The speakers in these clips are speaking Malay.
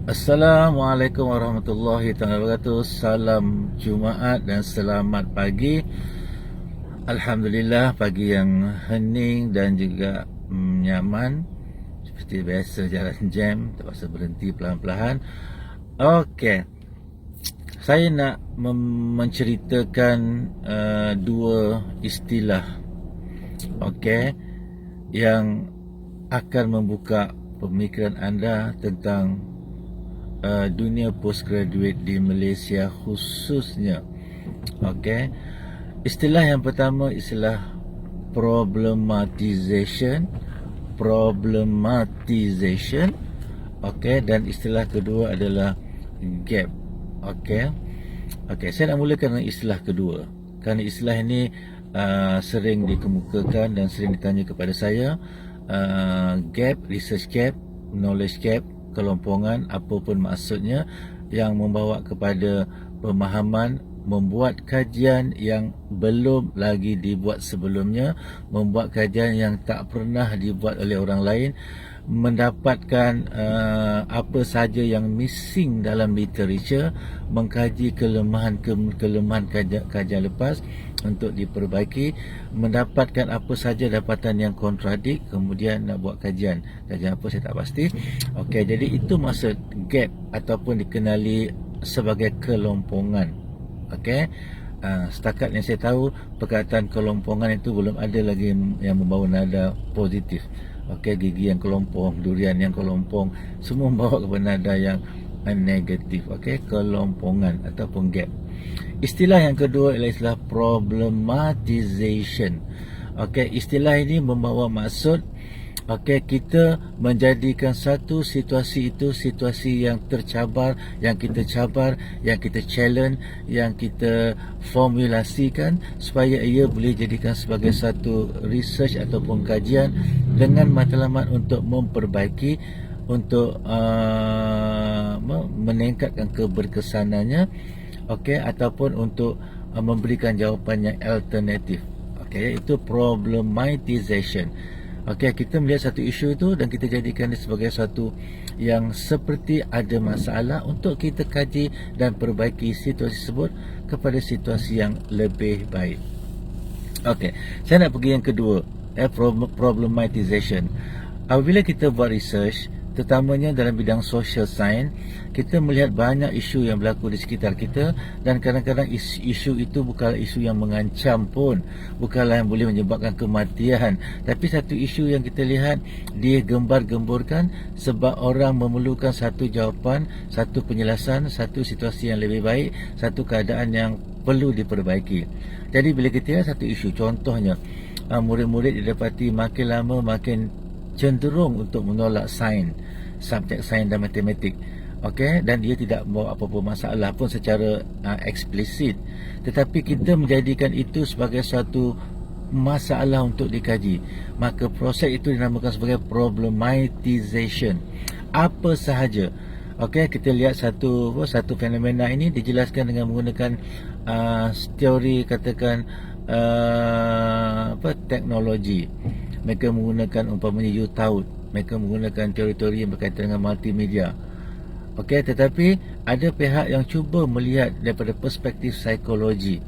Assalamualaikum warahmatullahi wabarakatuh. Salam Jumaat dan selamat pagi. Alhamdulillah, pagi yang hening dan juga nyaman. Seperti biasa, jalan jam, terpaksa berhenti perlahan-lahan. Okey, saya nak menceritakan dua istilah, okey, yang akan membuka pemikiran anda tentang dunia postgraduate di Malaysia khususnya. Okey. Istilah yang pertama istilah problematization. Okey, dan istilah kedua adalah gap. Okey. Okey, saya nak mulakan dengan istilah kedua. Kerana istilah ini sering dikemukakan dan sering ditanya kepada saya. Gap, research gap, knowledge gap, kelompongan, apapun maksudnya, yang membawa kepada pemahaman, membuat kajian yang belum lagi dibuat sebelumnya, membuat kajian yang tak pernah dibuat oleh orang lain, mendapatkan apa saja yang missing dalam literature, mengkaji kelemahan kajian lepas untuk diperbaiki, mendapatkan apa saja dapatan yang kontradik, kemudian nak buat kajian apa saya tak pasti. Okey, jadi itu maksud gap ataupun dikenali sebagai kelompongan. Okey, setakat yang saya tahu, perkataan kelompongan itu belum ada lagi yang membawa nada positif. Okey, gigi yang kelompong, durian yang kelompong, semua membawa kepada nada yang negatif. Okey, kelompongan ataupun gap. Istilah yang kedua ialah istilah problematization. Okey, istilah ini membawa maksud, okey, kita menjadikan satu situasi itu situasi yang tercabar, yang kita cabar, yang kita challenge, yang kita formulasikan supaya ia boleh jadikan sebagai satu research ataupun kajian dengan matlamat untuk memperbaiki, untuk meningkatkan keberkesanannya, okey, ataupun untuk memberikan jawapan yang alternatif. Okey, itu problematization. Okey, kita melihat satu isu itu dan kita jadikan dia sebagai satu yang seperti ada masalah untuk kita kaji dan perbaiki situasi tersebut kepada situasi yang lebih baik. Okey, saya nak pergi yang kedua, problematization. Apabila kita buat research, terutamanya dalam bidang social science, kita melihat banyak isu yang berlaku di sekitar kita, dan kadang-kadang isu itu bukanlah isu yang mengancam pun, bukanlah yang boleh menyebabkan kematian, tapi satu isu yang kita lihat dia gembar-gemburkan sebab orang memerlukan satu jawapan, satu penjelasan, satu situasi yang lebih baik, satu keadaan yang perlu diperbaiki. Jadi bila kita lihat satu isu, contohnya murid-murid didapati makin lama makin cenderung untuk menolak sains, subjek sains dan matematik. Okey, dan dia tidak membawa apa-apa masalah pun secara eksplisit, tetapi kita menjadikan itu sebagai satu masalah untuk dikaji, maka proses itu dinamakan sebagai problematization. Apa sahaja, okey, kita lihat satu fenomena ini dijelaskan dengan menggunakan teori, katakan teknologi. Mereka menggunakan umpamanya U-Taut, mereka menggunakan teori-teori yang berkaitan dengan multimedia. Okey, tetapi ada pihak yang cuba melihat daripada perspektif psikologi.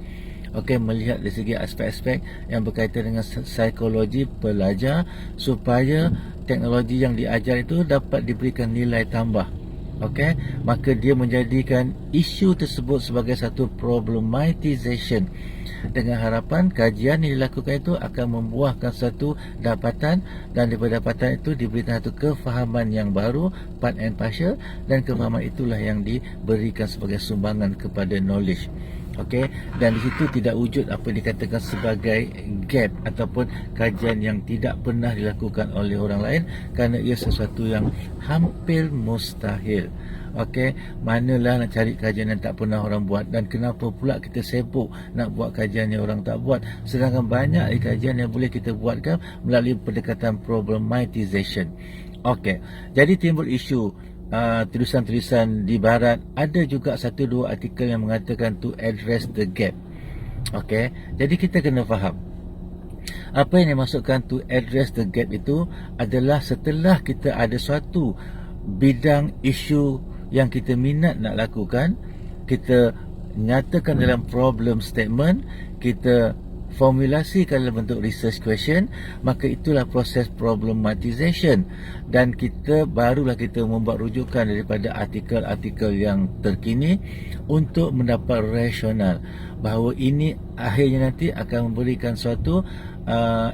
Okey, melihat dari segi aspek-aspek yang berkaitan dengan psikologi pelajar supaya teknologi yang diajar itu dapat diberikan nilai tambah. Okey, maka dia menjadikan isu tersebut sebagai satu problematization, dengan harapan kajian yang dilakukan itu akan membuahkan satu dapatan, dan daripada dapatan itu diberikan satu kefahaman yang baru, part and partial, dan kefahaman itulah yang diberikan sebagai sumbangan kepada knowledge. Okey, dan di situ tidak wujud apa dikatakan sebagai gap ataupun kajian yang tidak pernah dilakukan oleh orang lain, kerana ia sesuatu yang hampir mustahil. Okey, manalah nak cari kajian yang tak pernah orang buat, dan kenapa pula kita sibuk nak buat kajian yang orang tak buat, sedangkan banyak kajian yang boleh kita buatkan melalui pendekatan problematization. Okey, jadi timbul isu tulisan-tulisan di barat, ada juga satu dua artikel yang mengatakan to address the gap. Okey, jadi kita kena faham apa yang dimaksudkan to address the gap itu adalah setelah kita ada suatu bidang isu yang kita minat nak lakukan, kita nyatakan dalam problem statement, kita formulasikan dalam bentuk research question, maka itulah proses problematization, dan kita barulah kita membuat rujukan daripada artikel-artikel yang terkini untuk mendapat rasional bahawa ini akhirnya nanti akan memberikan suatu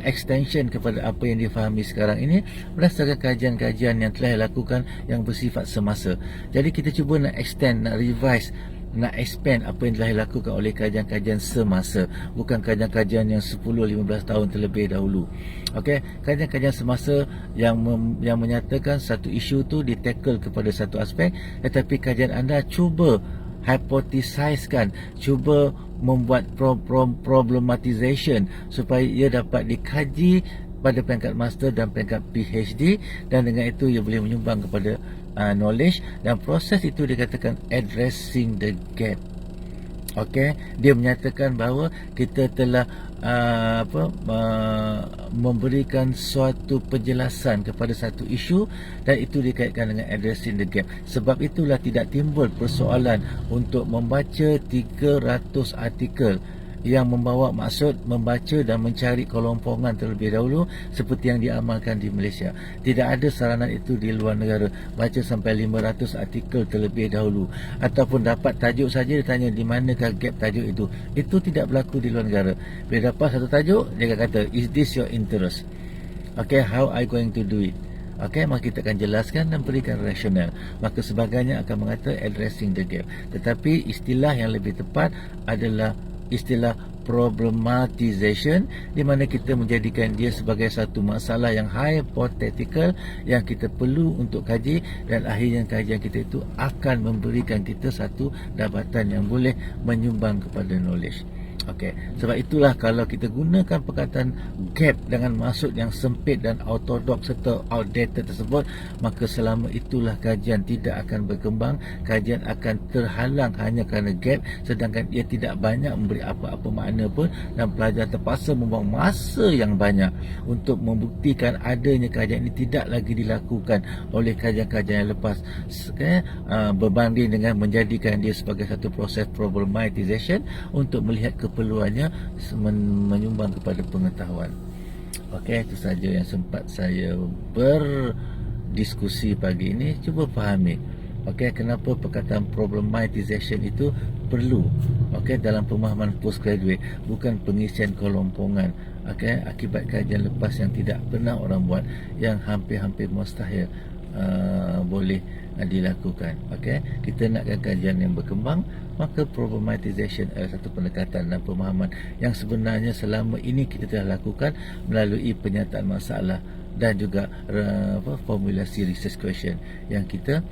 extension kepada apa yang difahami sekarang ini berdasarkan kajian-kajian yang telah dilakukan yang bersifat semasa. Jadi kita cuba nak extend, nak revise, nak expand apa yang telah dilakukan oleh kajian-kajian semasa, bukan kajian-kajian yang 10-15 tahun terlebih dahulu. Okey, kajian-kajian semasa yang menyatakan satu isu tu ditackle kepada satu aspek, tetapi kajian anda cuba hypothesiskan, cuba membuat problematization supaya ia dapat dikaji pada peringkat master dan peringkat PhD, dan dengan itu ia boleh menyumbang kepada knowledge, dan proses itu dikatakan addressing the gap. Okey, dia menyatakan bahawa kita telah memberikan suatu penjelasan kepada satu isu, dan itu dikaitkan dengan addressing the gap. Sebab itulah tidak timbul persoalan untuk membaca 300 artikel yang membawa maksud membaca dan mencari kelompongan terlebih dahulu seperti yang diamalkan di Malaysia. Tidak ada saranan itu di luar negara. Baca sampai 500 artikel terlebih dahulu, ataupun dapat tajuk saja ditanya di manakah gap tajuk itu. Itu tidak berlaku di luar negara. Bila dapat satu tajuk, dia akan kata, is this your interest? Okay, how are you going to do it? Okey, maka kita akan jelaskan dan berikan rasional. Maka sebagainya akan mengata addressing the gap. Tetapi istilah yang lebih tepat adalah istilah problematization, di mana kita menjadikan dia sebagai satu masalah yang hypothetical yang kita perlu untuk kaji, dan akhirnya kajian kita itu akan memberikan kita satu dapatan yang boleh menyumbang kepada knowledge. Okey, sebab itulah kalau kita gunakan perkataan gap dengan maksud yang sempit dan ortodoks serta outdated tersebut, maka selama itulah kajian tidak akan berkembang, kajian akan terhalang hanya kerana gap, sedangkan ia tidak banyak memberi apa-apa makna pun, dan pelajar terpaksa membuang masa yang banyak untuk membuktikan adanya kajian ini tidak lagi dilakukan oleh kajian-kajian yang lepas, berbanding dengan menjadikan dia sebagai satu proses problematization untuk melihat keperluannya menyumbang kepada pengetahuan. Okey, itu saja yang sempat saya berdiskusi pagi ini. Cuba fahami, okey, kenapa perkataan problematization itu perlu, okey, dalam pemahaman postgraduate, bukan pengisian kelompongan. Okey, akibat kajian lepas yang tidak pernah orang buat, yang hampir-hampir mustahil boleh dilakukan. Okey, kita nakkan kajian yang berkembang, maka problematization adalah satu pendekatan dan pemahaman yang sebenarnya selama ini kita telah lakukan melalui penyataan masalah dan juga formulasi research question yang kita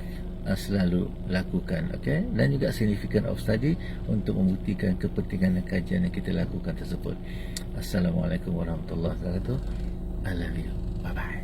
selalu lakukan. Okey, dan juga significant of study untuk membuktikan kepentingan kajian yang kita lakukan tersebut. Assalamualaikum warahmatullahi wabarakatuh. I love you. Bye bye.